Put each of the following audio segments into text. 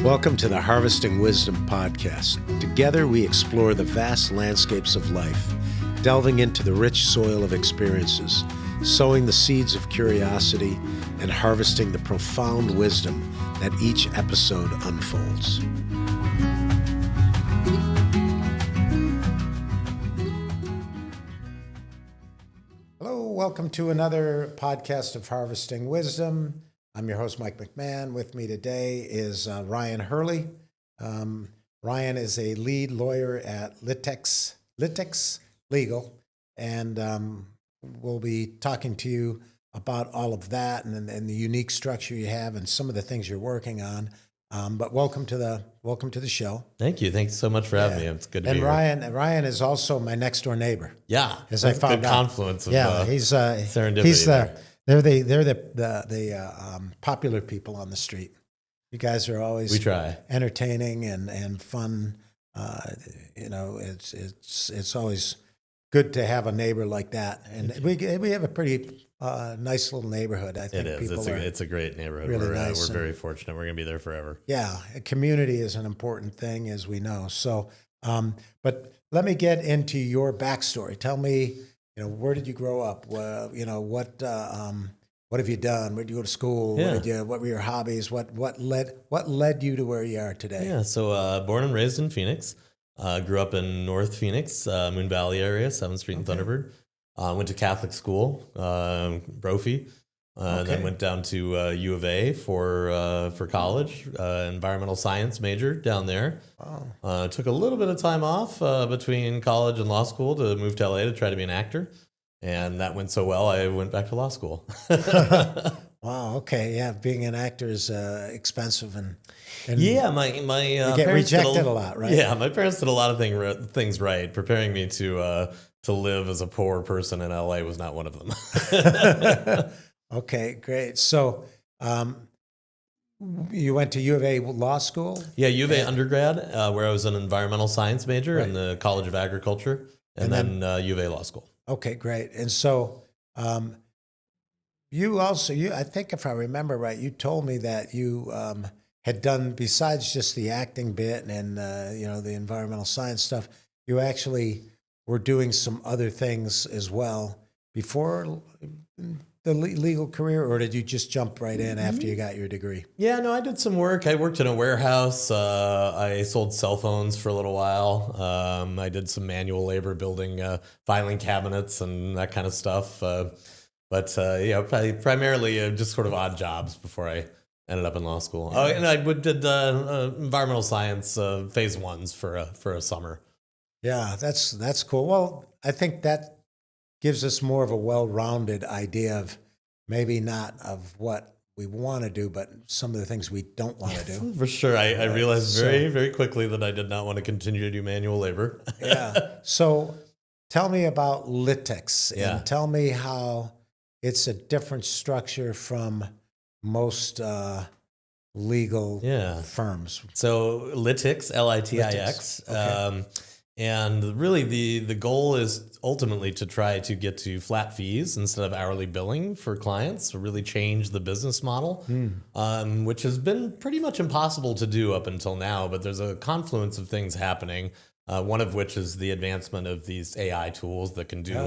Welcome to the Harvesting Wisdom podcast. Together we explore the vast landscapes of life, delving into the rich soil of experiences, sowing the seeds of curiosity, and harvesting the profound wisdom that each episode unfolds. Hello, welcome to another podcast of Harvesting Wisdom. I'm your host, Mike McMahon. With me today is Ryan Hurley. Ryan is a lead lawyer at Litix Legal, and we'll be talking to you about all of that and the unique structure you have and some of the things you're working on. But welcome to the show. Thank you. Thanks so much for having me. It's good to be here. And Ryan is also my next door neighbor. Yeah, as I found good out. Confluence of he's serendipity. He's they're the popular people on the street. You guys are always entertaining and fun. It's always good to have a neighbor like that. And we have a pretty nice little neighborhood. I think it is. It's a great neighborhood. Really nice. We're very fortunate. We're going to be there forever. Yeah, a community is an important thing, as we know. So, but let me get into your backstory. Tell me, where did you grow up? What have you done? Where did you go to school? Yeah. What were your hobbies? What led you to where you are today? Yeah. So born and raised in Phoenix. Grew up in North Phoenix, Moon Valley area, 7th Street and Thunderbird. Went to Catholic school, Brophy. Then went down to U of A for college, environmental science major down there. Wow. Took a little bit of time off between college and law school to move to LA to try to be an actor. And that went so well, I went back to law school. Wow. Okay. Yeah. Being an actor is expensive and yeah. My you get rejected a lot, right? Yeah. My parents did a lot of things right. Preparing me to live as a poor person in LA was not one of them. Okay. Great. So, you went to U of A law school? Yeah. U of A undergrad, where I was an environmental science major in the College of Agriculture, and then U of A law school. Okay, great. And so you I think if I remember right, you told me that you had done, besides just the acting bit and the environmental science stuff, you actually were doing some other things as well before the legal career, or did you just jump right in after you got your degree? Yeah, no, I did some work. I worked in a warehouse. I sold cell phones for a little while. I did some manual labor building filing cabinets and that kind of stuff. Primarily just sort of odd jobs before I ended up in law school. Oh, and I did environmental science phase ones for a summer. Yeah, that's cool. Well, I think that gives us more of a well-rounded idea of maybe not of what we want to do, but some of the things we don't want to do. For sure. I realized very, very quickly that I did not want to continue to do manual labor. Yeah. So tell me about Litix and tell me how it's a different structure from most legal firms. So Litix, Litix. Okay. And really, the goal is ultimately to try to get to flat fees instead of hourly billing for clients, to really change the business model, which has been pretty much impossible to do up until now. But there's a confluence of things happening, one of which is the advancement of these AI tools that can do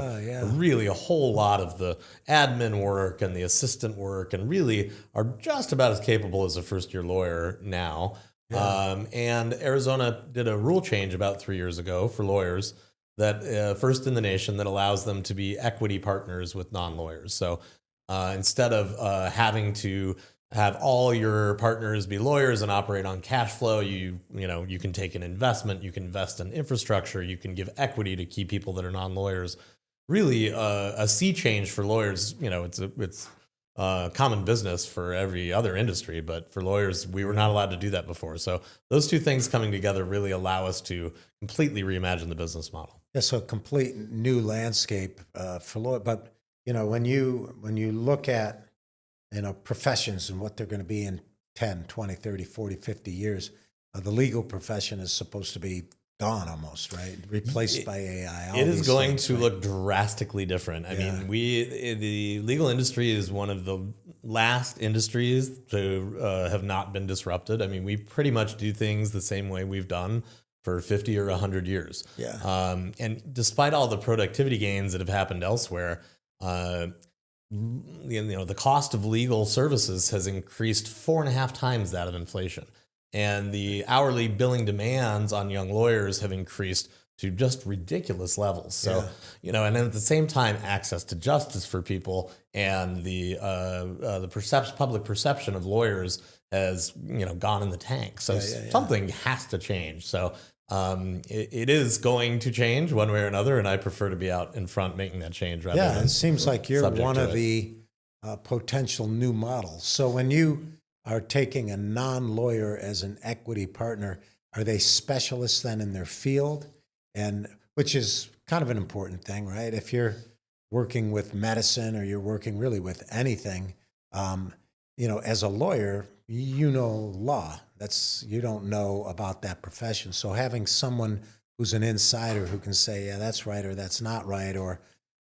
really a whole lot of the admin work and the assistant work and really are just about as capable as a first-year lawyer now. Yeah. And Arizona did a rule change about 3 years ago for lawyers that first in the nation that allows them to be equity partners with non-lawyers. So instead of having to have all your partners be lawyers and operate on cash flow, you can take an investment, you can invest in infrastructure, you can give equity to key people that are non-lawyers. Really a sea change for lawyers. It's common business for every other industry, but for lawyers, we were not allowed to do that before. So those two things coming together really allow us to completely reimagine the business model. Yeah, so a complete new landscape for lawyers. But when you look at professions and what they're going to be in 10, 20, 30, 40, 50 years, the legal profession is supposed to be gone almost, right? Replaced by AI. It is going to look drastically different. I mean, the legal industry is one of the last industries to have not been disrupted. I mean, we pretty much do things the same way we've done for 50 or 100 years. Yeah. And despite all the productivity gains that have happened elsewhere, the cost of legal services has increased 4.5 times that of inflation. And the hourly billing demands on young lawyers have increased to just ridiculous levels. So, and at the same time, access to justice for people and the public perception of lawyers has, gone in the tank. So something has to change. So it is going to change one way or another, and I prefer to be out in front making that change rather than it seems like you're one of the potential new models. So when you are taking a non-lawyer as an equity partner, are they specialists then in their field? And which is kind of an important thing, right? If you're working with medicine or you're working really with anything, as a lawyer, law. You don't know about that profession. So having someone who's an insider who can say, yeah, that's right or that's not right, or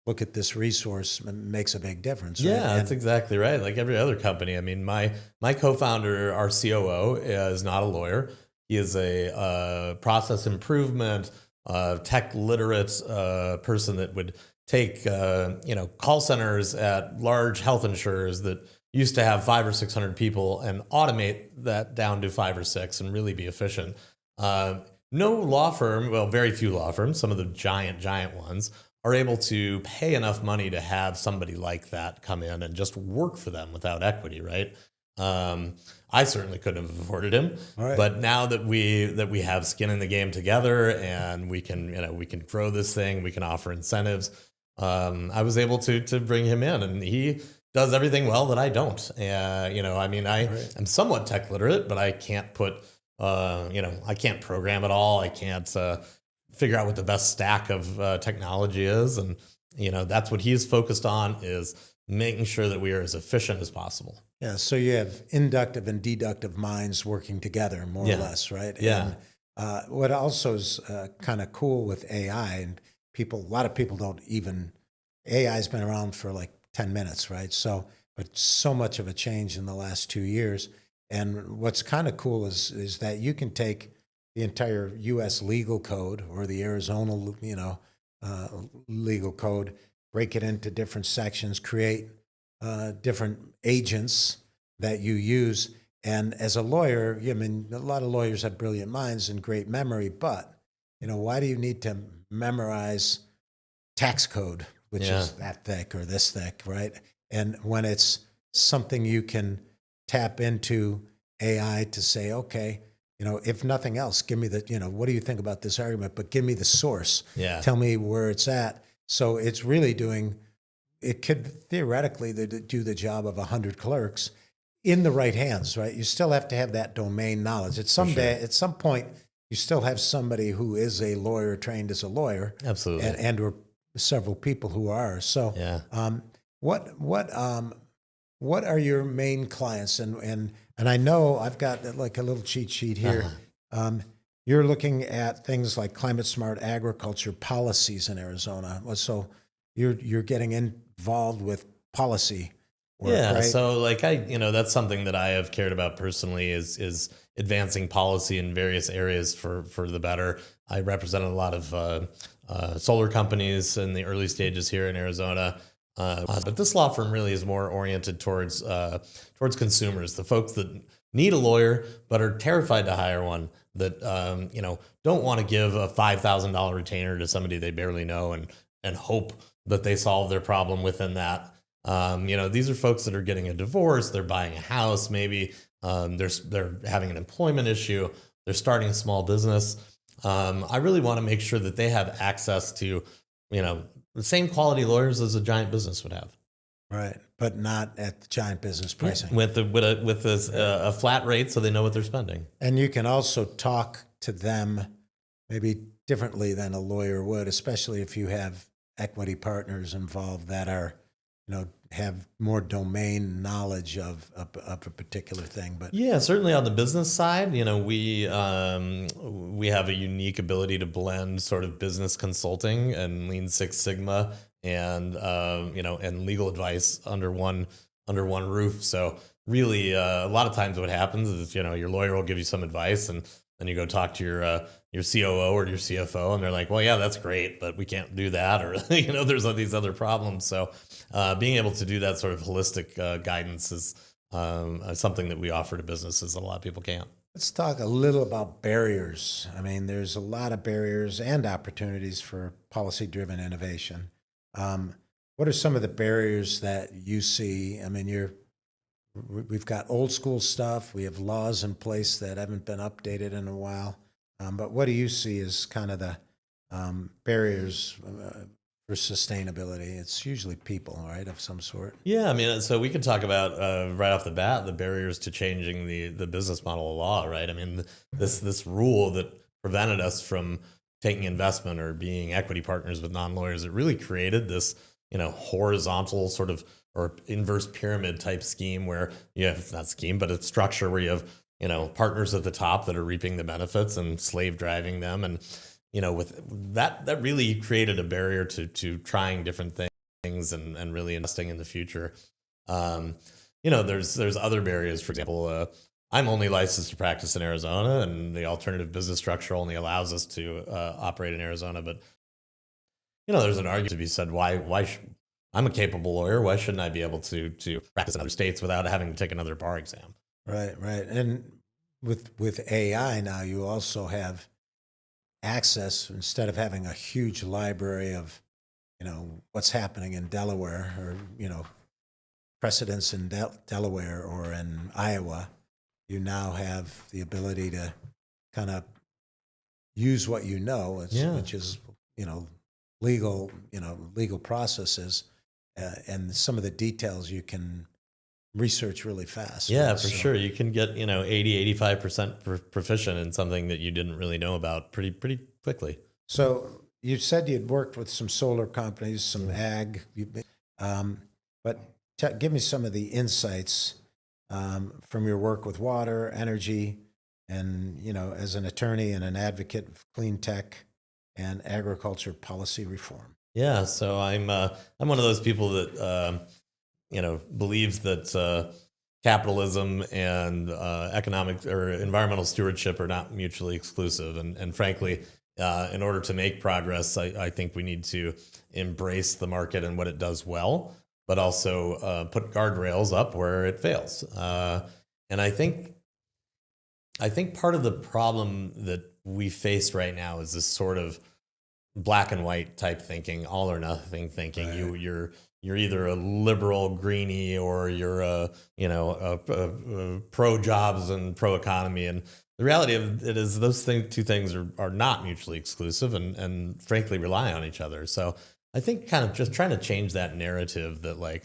look at this resource makes a big difference. Right? Yeah, that's exactly right. Like every other company. I mean, my co-founder, our COO, is not a lawyer. He is a process improvement, tech-literate person that would take call centers at large health insurers that used to have 500 or 600 people and automate that down to 5 or 6 and really be efficient. No law firm, well, very few law firms, some of the giant ones, are able to pay enough money to have somebody like that come in and just work for them without equity, right? I certainly couldn't have afforded him, but now that we have skin in the game together and we can grow this thing, we can offer incentives. I was able to bring him in, and he does everything well that I don't. I'm somewhat tech literate, but I can't I can't program at all. I can't figure out what the best stack of technology is, and that's what he's focused on, is making sure that we are as efficient as possible. Yeah, so you have inductive and deductive minds working together, more or less, right? Yeah. And what also is kind of cool with AI, and a lot of people don't even, AI's been around for like 10 minutes, right? So, but so much of a change in the last 2 years. And what's kind of cool is that you can take the entire U.S. legal code or the Arizona, legal code, break it into different sections, create different agents that you use. And as a lawyer, a lot of lawyers have brilliant minds and great memory, but why do you need to memorize tax code, which is that thick or this thick, right? And when it's something you can tap into AI to say, okay, if nothing else, give me what do you think about this argument? But give me the source. Yeah. Tell me where it's at. So it's really it could theoretically do the job of 100 clerks in the right hands, right? You still have to have that domain knowledge. At some point, you still have somebody who is a lawyer trained as a lawyer. Absolutely. And or several people who are. So what are your main clients? And I know I've got like a little cheat sheet here. You're looking at things like climate smart agriculture policies in Arizona. So you're getting involved with policy work, right? So that's something that I have cared about personally is advancing policy in various areas for the better. I represented a lot of solar companies in the early stages here in Arizona. But this law firm really is more oriented towards consumers, the folks that need a lawyer but are terrified to hire one, that don't want to give a $5,000 retainer to somebody they barely know and hope that they solve their problem within that. These are folks that are getting a divorce, they're buying a house, maybe they're having an employment issue, they're starting a small business. I really want to make sure that they have access to the same quality lawyers as a giant business would have. Right, but not at the giant business pricing. With a flat rate, so they know what they're spending. And you can also talk to them maybe differently than a lawyer would, especially if you have equity partners involved that are, have more domain knowledge of a particular thing. But yeah, certainly on the business side, we have a unique ability to blend sort of business consulting and Lean Six Sigma and and legal advice under one under one roof. So really, a lot of times what happens is, your lawyer will give you some advice, and then you go talk to your COO or your CFO, and they're like, well, yeah, that's great, but we can't do that. Or, there's all these other problems. So being able to do that sort of holistic guidance is something that we offer to businesses that a lot of people can't. Let's talk a little about barriers. I mean, there's a lot of barriers and opportunities for policy-driven innovation. What are some of the barriers that you see? I mean, we've got old school stuff. We have laws in place that haven't been updated in a while. But what do you see as kind of the barriers for sustainability? It's usually people, right, of some sort. Yeah, I mean, so we could talk about right off the bat the barriers to changing the business model of law, right? I mean, this rule that prevented us from taking investment or being equity partners with non-lawyers, it really created this, horizontal sort of or inverse pyramid type scheme where you have, not scheme, but a structure where you have, partners at the top that are reaping the benefits and slave driving them. And, with that really created a barrier to trying different things and really investing in the future. There's other barriers. For example, I'm only licensed to practice in Arizona, and the alternative business structure only allows us to operate in Arizona. But, there's an argument to be said, I'm a capable lawyer. Why shouldn't I be able to practice in other states without having to take another bar exam? Right. And with AI now, you also have access, instead of having a huge library of, what's happening in Delaware or, precedents in Delaware or in Iowa, you now have the ability to kind of use what which is, legal processes, and some of the details you can research really fast. Yeah, right? For sure. You can get, 80, 85% proficient in something that you didn't really know about pretty quickly. So you said you'd worked with some solar companies, some ag, but give me some of the insights from your work with water, energy, and, as an attorney and an advocate of clean tech and agriculture policy reform. Yeah, so I'm one of those people that believes that capitalism and economic or environmental stewardship are not mutually exclusive, and frankly, in order to make progress, I think we need to embrace the market and what it does well, but also put guardrails up where it fails. And I think part of the problem that we face right now is this sort of black and white type thinking, all or nothing thinking. Right. You're either a liberal greenie or you're a pro jobs and pro economy. And the reality of it is those two things are not mutually exclusive and frankly rely on each other. So I think kind of just trying to change that narrative that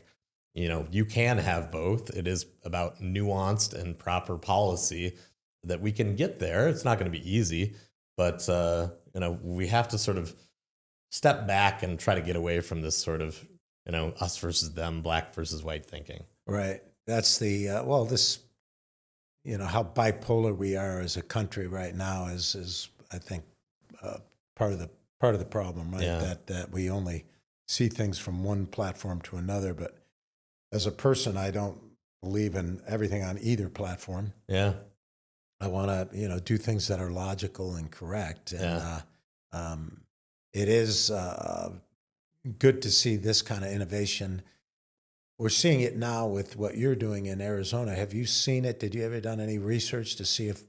you can have both. It is about nuanced and proper policy that we can get there. It's not going to be easy, but we have to sort of step back and try to get away from this sort of, us versus them, black versus white thinking. Right. That's the, how bipolar we are as a country right now is I think, part of the problem, right? Yeah. That we only see things from one platform to another. But as a person, I don't believe in everything on either platform. Yeah. I want to, do things that are logical and correct. And it is good to see this kind of innovation. We're seeing it now with what you're doing in Arizona. Have you seen it? Did you ever done any research to see if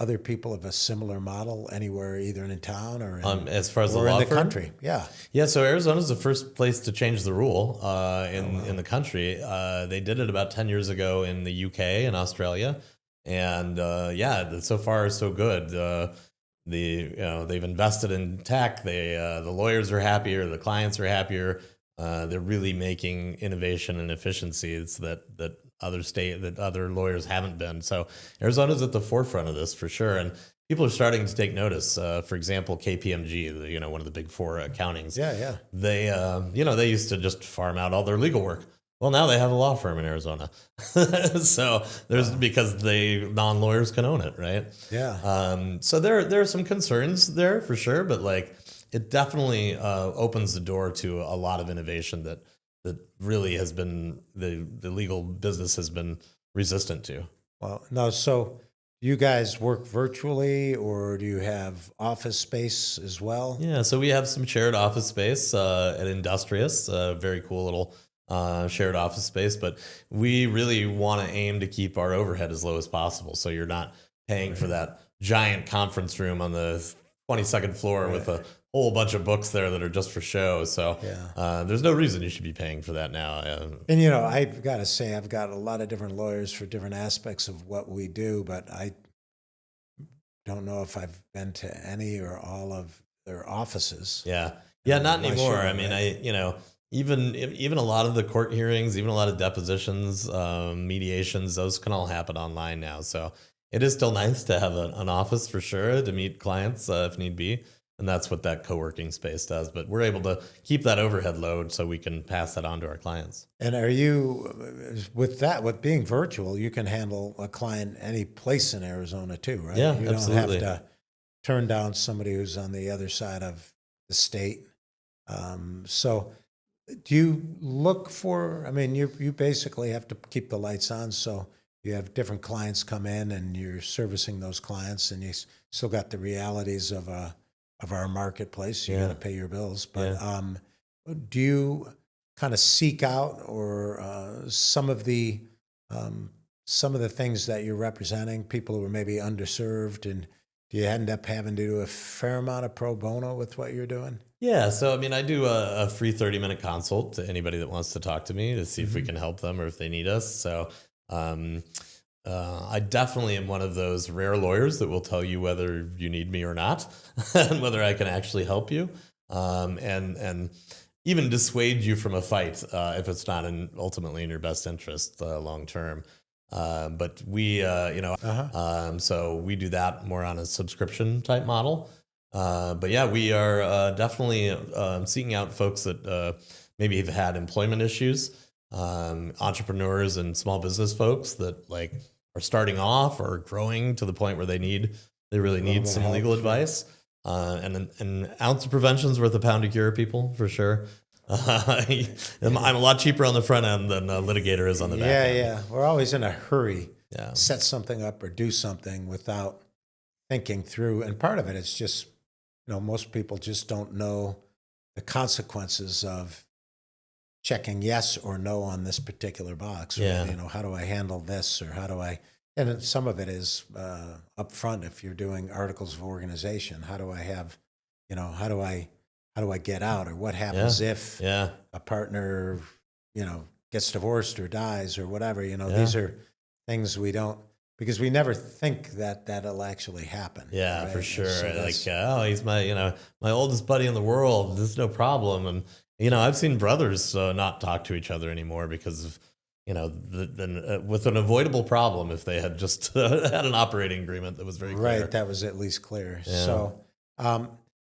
other people have a similar model anywhere, either in town or as far as or the law in the firm? country? Yeah. Yeah. So Arizona's the first place to change the rule in the country. They did it about 10 years ago in the UK and Australia. And so far so good. They've invested in tech. The lawyers are happier. The clients are happier. They're really making innovation and efficiencies that other lawyers haven't been. So Arizona's at the forefront of this for sure. And people are starting to take notice. For example, KPMG, one of the big four accountings. Yeah. They used to just farm out all their legal work. Well, now they have a law firm in Arizona. So because non-lawyers can own it, right? Yeah. So there are some concerns there for sure, but it definitely opens the door to a lot of innovation that that really has been the legal business has been resistant to. Well, no, so you guys work virtually, or do you have office space as well? Yeah, so we have some shared office space at Industrious, a very cool little shared office space, but we really want to aim to keep our overhead as low as possible. So you're not paying for that giant conference room on the 22nd floor with a whole bunch of books there that are just for show. So there's no reason you should be paying for that now. And, you know, I've got to say, I've got a lot of different lawyers for different aspects of what we do, but I don't know if I've been to any or all of their offices. Yeah, not anymore. I mean, even a lot of the court hearings, even a lot of depositions, mediations, those can all happen online now. So it is still nice to have an office for sure to meet clients if need be. And that's what that co-working space does. But we're able to keep that overhead load so we can pass that on to our clients. And are you, with being virtual, you can handle a client any place in Arizona too, right? Yeah, you absolutely. don't have to turn down somebody who's on the other side of the state. So do you look for, I mean, you basically have to keep the lights on. So you have different clients come in and you're servicing those clients, and you still got the realities of our marketplace. You got to pay your bills. But do you kind of seek out or some of the things that you're representing, people who are maybe underserved, and do you end up having to do a fair amount of pro bono with what you're doing? Yeah, so I mean, I do a free 30-minute consult to anybody that wants to talk to me to see if we can help them or if they need us. So I definitely am one of those rare lawyers that will tell you whether you need me or not, and whether I can actually help you, and even dissuade you from a fight if it's not ultimately in your best interest long term. But we, so we do that more on a subscription type model. But yeah, we are definitely seeking out folks that maybe have had employment issues, entrepreneurs and small business folks that like are starting off or growing to the point where they really need some legal advice. And an ounce of prevention is worth a pound of cure, people, for sure. I'm a lot cheaper on the front end than a litigator is on the back end. Yeah. We're always in a hurry. Set something up or do something without thinking through. And part of it is just, most people just don't know the consequences of checking yes or no on this particular box. Right? How do I handle this, or how do I? And some of it is upfront. If you're doing articles of organization, how do I have, how do I get out, or what happens if a partner, gets divorced or dies or whatever. These are things we don't, because we never think that that'll actually happen. Yeah, right? for sure. So he's my oldest buddy in the world. This is no problem. And I've seen brothers not talk to each other anymore because of with an avoidable problem if they had just had an operating agreement that was very clear. Right, that was at least clear. Yeah. So,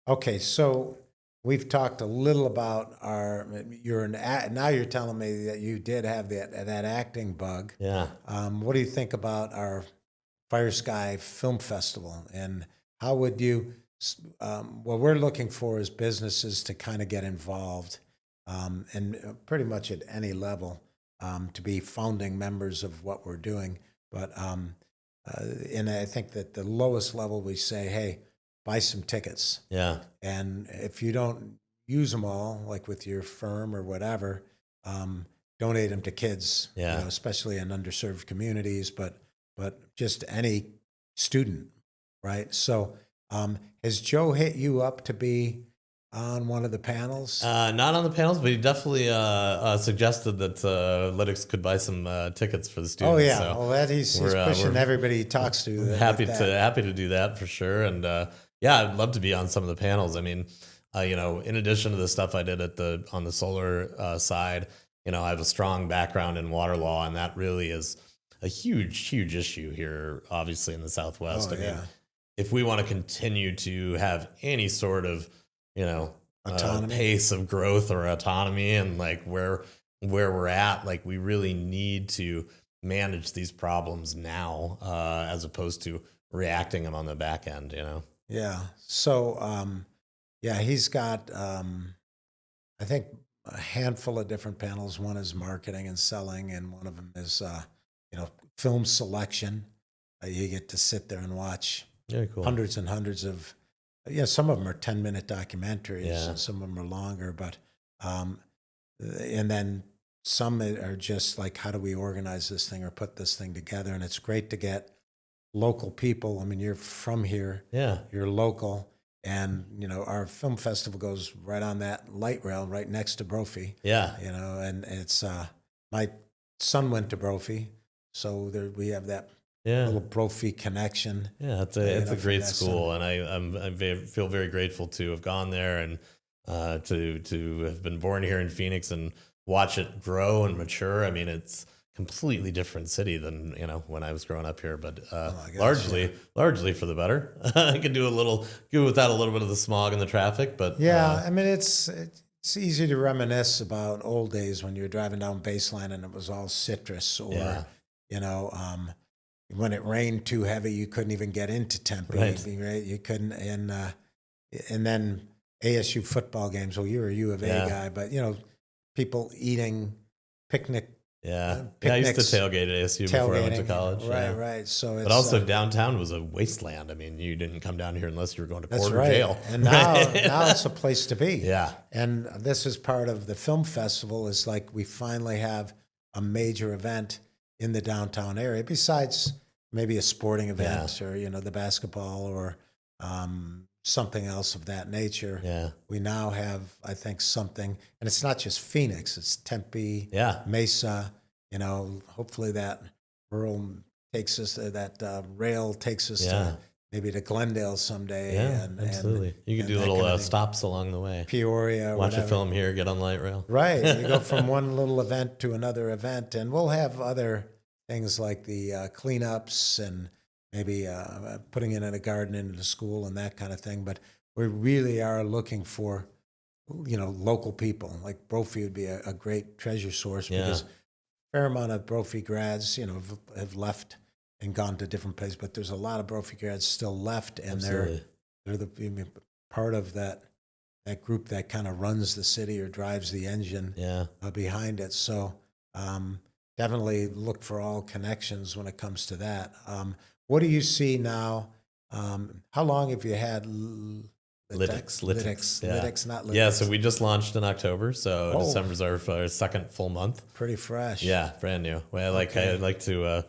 okay, so we've talked a little about now you're telling me that you did have that acting bug. Yeah. What do you think about our Fire Sky Film Festival, and how would you? What we're looking for is businesses to kind of get involved, and pretty much at any level, to be founding members of what we're doing. But and I think that the lowest level, we say, hey, buy some tickets. Yeah. And if you don't use them all, like with your firm or whatever, donate them to kids. Yeah. Especially in underserved communities, but just any student, right? So, has Joe hit you up to be on one of the panels? Not on the panels, but he definitely suggested that Litix could buy some tickets for the students. Oh yeah, so well he's pushing everybody he talks to. Happy to do that for sure, and I'd love to be on some of the panels. I mean, in addition to the stuff I did on the solar side, I have a strong background in water law, and that really is a huge issue here, obviously in the Southwest. Oh, I mean, if we want to continue to have any sort of pace of growth or autonomy, and like where we're at, like we really need to manage these problems now, as opposed to reacting them on the back end, Yeah. So, he's got, I think a handful of different panels. One is marketing and selling, and one of them is film selection. You get to sit there and watch Very cool. hundreds and hundreds of, some of them are 10-minute documentaries, and some of them are longer, but, and then some are just like, how do we organize this thing or put this thing together? And it's great to get local people. I mean, you're from here, you're local, and, our film festival goes right on that light rail right next to Brophy. Yeah. And it's, my son went to Brophy, so there, we have that little Brophy connection. Yeah, it's a great school, and I feel very grateful to have gone there and to have been born here in Phoenix and watch it grow and mature. I mean, it's completely different city than when I was growing up here, but largely for the better. I could do without a little bit of the smog and the traffic, but I mean, it's easy to reminisce about old days when you were driving down Baseline and it was all citrus, or when it rained too heavy, you couldn't even get into Tempe. Right? You couldn't, and then ASU football games. Well, you're a U of A guy, but people eating picnic. I used to tailgate at ASU before I went to college. Right. So, but also downtown was a wasteland. I mean, you didn't come down here unless you were going to quarter jail. And now it's a place to be. Yeah. And this is part of the film festival. Is like we finally have a major event in the downtown area, besides maybe a sporting event or the basketball or something else of that nature. Yeah. We now have, I think, something, and it's not just Phoenix, it's Tempe, Mesa, hopefully that rail takes us to maybe to Glendale someday. Yeah, absolutely. You can do little stops along the way. Peoria, watch a film here, get on light rail. Right. You go from one little event to another event, and we'll have other things like the cleanups and maybe putting in a garden into the school and that kind of thing. But we really are looking for, local people. Like Brophy would be a great treasure source because a fair amount of Brophy grads, have left and gone to different places. But there's a lot of Brophy grads still left, and they're the part of that group that kind of runs the city or drives the engine behind it. So definitely look for all connections when it comes to that. What do you see now? How long have you had Litix, not Litix. Yeah, so we just launched in October, so December's our second full month. Pretty fresh. Yeah, brand new. Well, I like to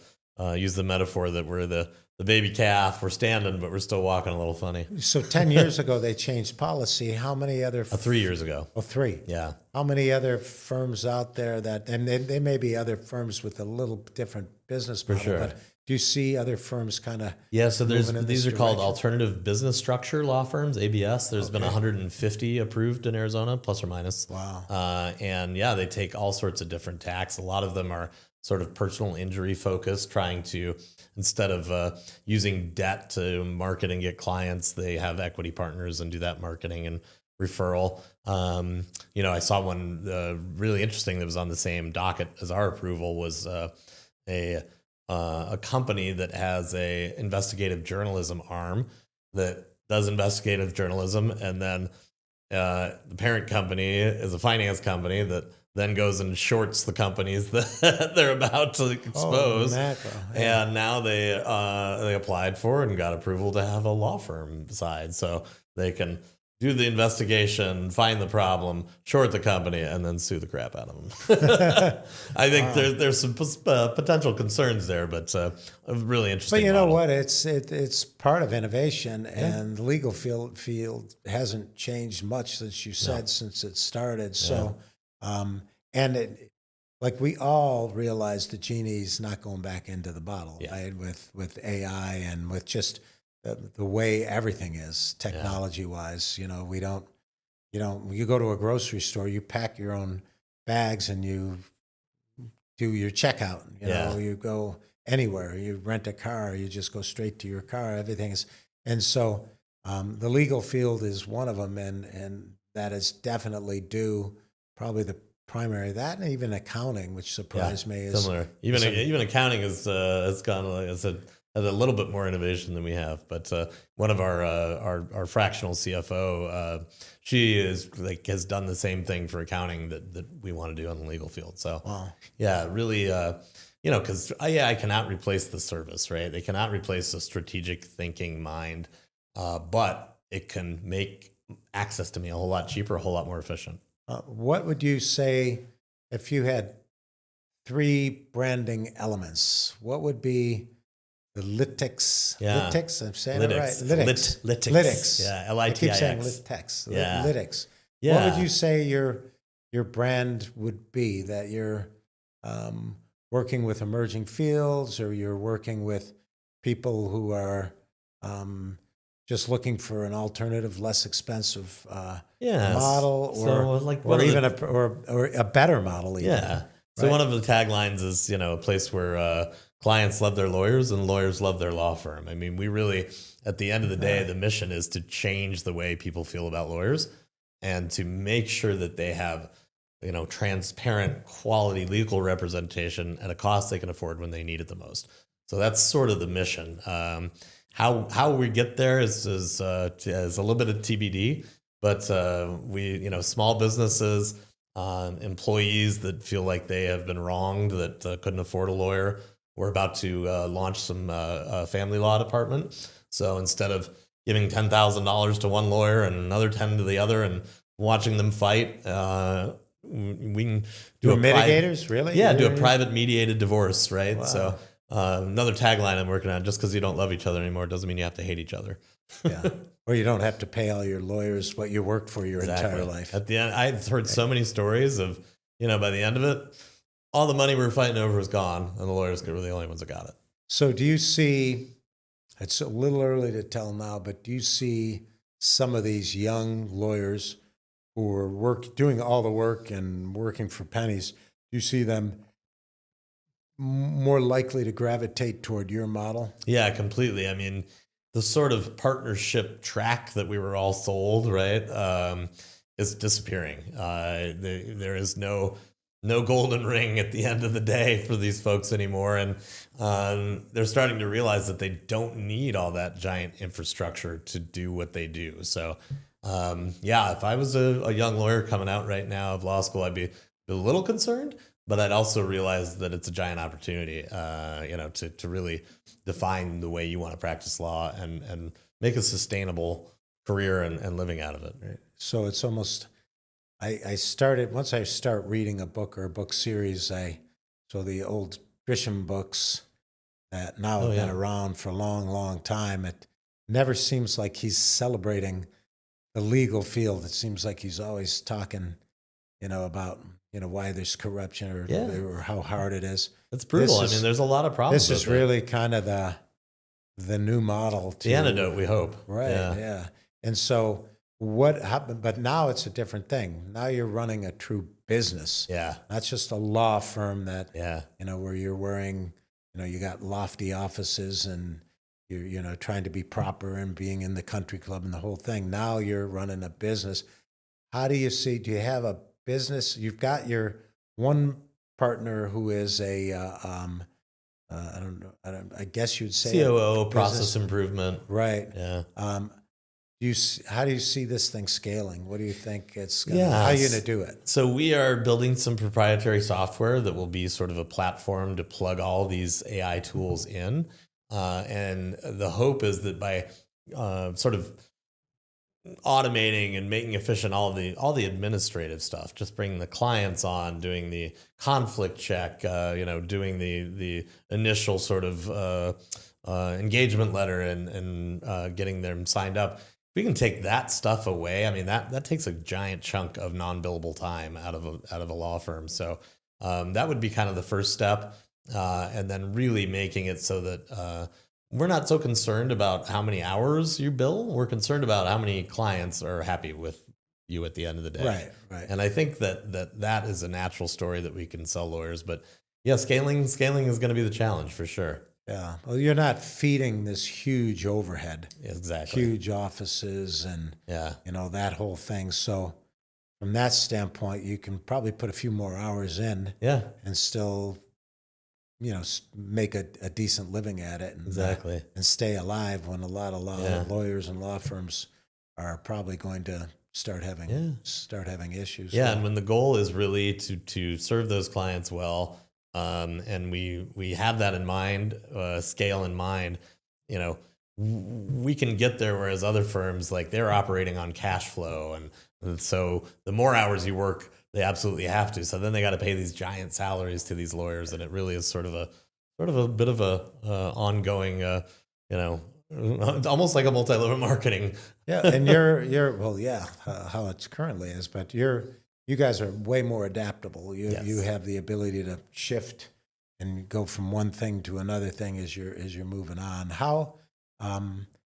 use the metaphor that we're the baby calf. We're standing, but we're still walking a little funny. So 10 years ago, they changed policy. How many other... 3 years ago. Oh, 3. Yeah. How many other firms out there that... And they may be other firms with a little different business model. For sure. But do you see other firms kind of... Yeah, so these are called alternative business structure law firms, ABS. There's been 150 approved in Arizona, plus or minus. Wow. And they take all sorts of different tacks. A lot of them are sort of personal injury focused, trying to, instead of using debt to market and get clients, they have equity partners and do that marketing and referral. I saw one really interesting that was on the same docket as our approval was a company that has a investigative journalism arm that does investigative journalism, and then the parent company is a finance company that then goes and shorts the companies that they're about to expose. And now they applied for and got approval to have a law firm side, so they can do the investigation, find the problem, short the company, and then sue the crap out of them. I think there's some potential concerns there, but a really interesting. But you know what? It's part of innovation, and the legal field hasn't changed much since you said since it started. So, like we all realize the genie's not going back into the bottle, right? With AI and with just the way everything is technology wise. We don't, you go to a grocery store, you pack your own bags and you do your checkout, you go anywhere, you rent a car, you just go straight to your car, everything is. And so the legal field is one of them. And that is definitely due, probably the primary, that and even accounting, which surprised me. Is similar. Even accounting has gone, as has a little bit more innovation than we have. But one of our fractional CFO, she has done the same thing for accounting that we want to do on the legal field. So Wow. yeah, really, because I cannot replace the service, right? They cannot replace a strategic thinking mind, but it can make access to me a whole lot cheaper, a whole lot more efficient. What would you say if you had 3 branding elements? What would be the Litix? Yeah. Litix? I'm saying Litix. it right. Litix. Litix. Litix. Yeah. I keep saying Litix. Litix. Yeah. Litix. Yeah. What would you say your brand would be? That you're working with emerging fields, or you're working with people who are just looking for an alternative, less expensive model, or even a better model. Even, yeah. So right? one of the taglines is, a place where clients love their lawyers and lawyers love their law firm. I mean, we really, at the end of the day, the mission is to change the way people feel about lawyers and to make sure that they have, transparent, quality legal representation at a cost they can afford when they need it the most. So that's sort of the mission. How we get there is a little bit of TBD, but small businesses, employees that feel like they have been wronged, that couldn't afford a lawyer. We're about to launch some family law department. So instead of giving $10,000 to one lawyer and another 10 to the other and watching them fight, we can do mitigators, really? Yeah, do a private mediated divorce, right? Wow. So another tagline I'm working on: just because you don't love each other anymore doesn't mean you have to hate each other. Yeah. Or you don't have to pay all your lawyers what you worked for your entire life. At the end, I've heard so many stories of, by the end of it, all the money we were fighting over is gone, and the lawyers were the only ones that got it. So do you see, it's a little early to tell now, but do you see some of these young lawyers who are doing all the work and working for pennies, do you see them more likely to gravitate toward your model? Yeah, completely. I mean, the sort of partnership track that we were all sold, right, is disappearing. There is no golden ring at the end of the day for these folks anymore. And they're starting to realize that they don't need all that giant infrastructure to do what they do. So, if I was a young lawyer coming out right now of law school, I'd be a little concerned, but I'd also realize that it's a giant opportunity, to really define the way you want to practice law and make a sustainable career and living out of it. Right. So it's almost, once I start reading a book or a book series, so the old Grisham books that now have been around for a long, long time, it never seems like he's celebrating the legal field. It seems like he's always talking, about, why there's corruption or how hard it is. It's brutal. There's a lot of problems. This is really kind of the new model. The antidote, we hope. Right, yeah. And so what happened? But now it's a different thing. Now you're running a true business. Yeah. Not just a law firm that, where you're wearing, you got lofty offices and you're trying to be proper and being in the country club and the whole thing. Now you're running a business. How do you do you have a business? You've got your one partner who is I guess you'd say COO, process improvement. Right. Yeah. How do you see this thing scaling? What do you think it's going to, how are you going to do it? So we are building some proprietary software that will be sort of a platform to plug all these AI tools in. And the hope is that by sort of automating and making efficient all the administrative stuff, just bringing the clients on, doing the conflict check, doing the initial sort of engagement letter and getting them signed up. If we can take that stuff away, that takes a giant chunk of non-billable time out of a law firm. So that would be kind of the first step, and then really making it so that we're not so concerned about how many hours you bill. We're concerned about how many clients are happy with you at the end of the day. Right. And I think that is a natural story that we can sell lawyers. But yeah, scaling is going to be the challenge for sure. Yeah. Well, you're not feeding this huge overhead. Exactly. Huge offices and that whole thing. So from that standpoint, you can probably put a few more hours in. Yeah. And still make a decent living at it, and, Exactly. and stay alive when a lot of Yeah. lawyers and law firms are probably going to start having issues. Yeah, and when the goal is really to serve those clients well, and we have that in mind, scale in mind, we can get there. Whereas other firms, like, they're operating on cash flow, and so the more hours you work, they absolutely have to. So then they got to pay these giant salaries to these lawyers, and it really is sort of a bit of a ongoing, almost like a multi-level marketing. Yeah, and you're how it currently is, but you guys are way more adaptable. You have the ability to shift and go from one thing to another thing as you're moving on.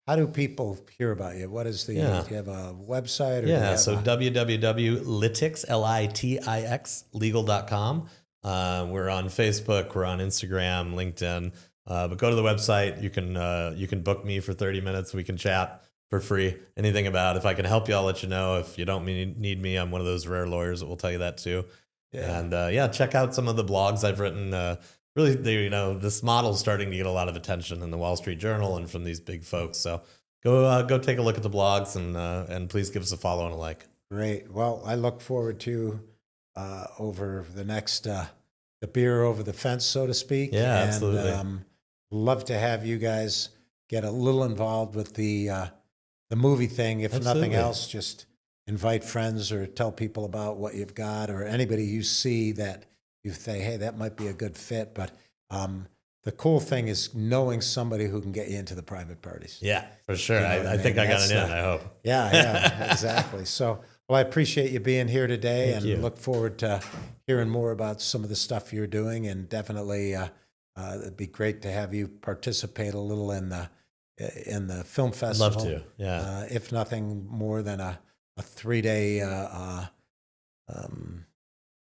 How do people hear about you? What is do you have a website? Or so www.litix, Litix, legal.com. We're on Facebook, we're on Instagram, LinkedIn. But go to the website. You can book me for 30 minutes. We can chat for free. Anything about, if I can help you, I'll let you know. If you don't need me, I'm one of those rare lawyers that will tell you that too. Yeah. And check out some of the blogs I've written. Really, this model's starting to get a lot of attention in the Wall Street Journal and from these big folks. So go take a look at the blogs, and please give us a follow and a like. Great. Well, I look forward to over the next the beer over the fence, so to speak. Yeah, absolutely. Love to have you guys get a little involved with the movie thing. If nothing else, just invite friends or tell people about what you've got, or anybody you see that you say, hey, that might be a good fit. But the cool thing is knowing somebody who can get you into the private parties. Yeah, for sure. I think I got it in, I hope. Yeah, exactly. So, well, I appreciate you being here today. Thank and you. Look forward to hearing more about some of the stuff you're doing. And definitely it'd be great to have you participate a little in the film festival. I'd love to, yeah. If nothing more than a 3-day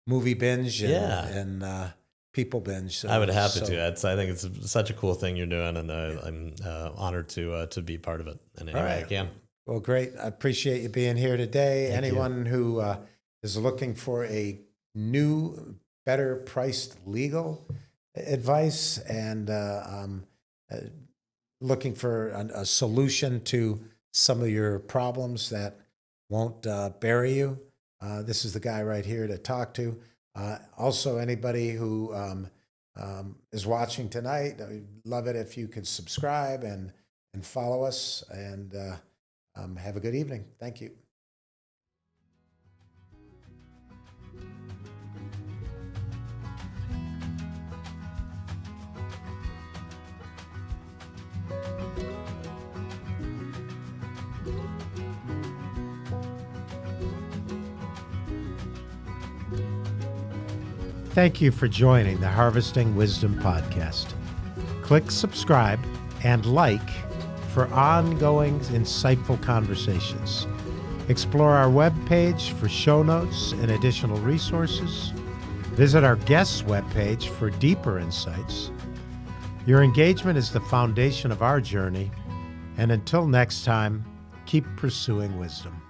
movie binge and people binge. So, I would have to. I think it's such a cool thing you're doing, and I'm honored to be part of it in any way I can. Well, great. I appreciate you being here today. Thank Anyone who is looking for a new, better priced legal advice and looking for a solution to some of your problems that won't bury you, this is the guy right here to talk to. Also, anybody who is watching tonight, I'd love it if you could subscribe and follow us, and have a good evening. Thank you. Thank you for joining the Harvesting Wisdom podcast. Click subscribe and like for ongoing insightful conversations. Explore our webpage for show notes and additional resources. Visit our guests' webpage for deeper insights. Your engagement is the foundation of our journey, and until next time, keep pursuing wisdom.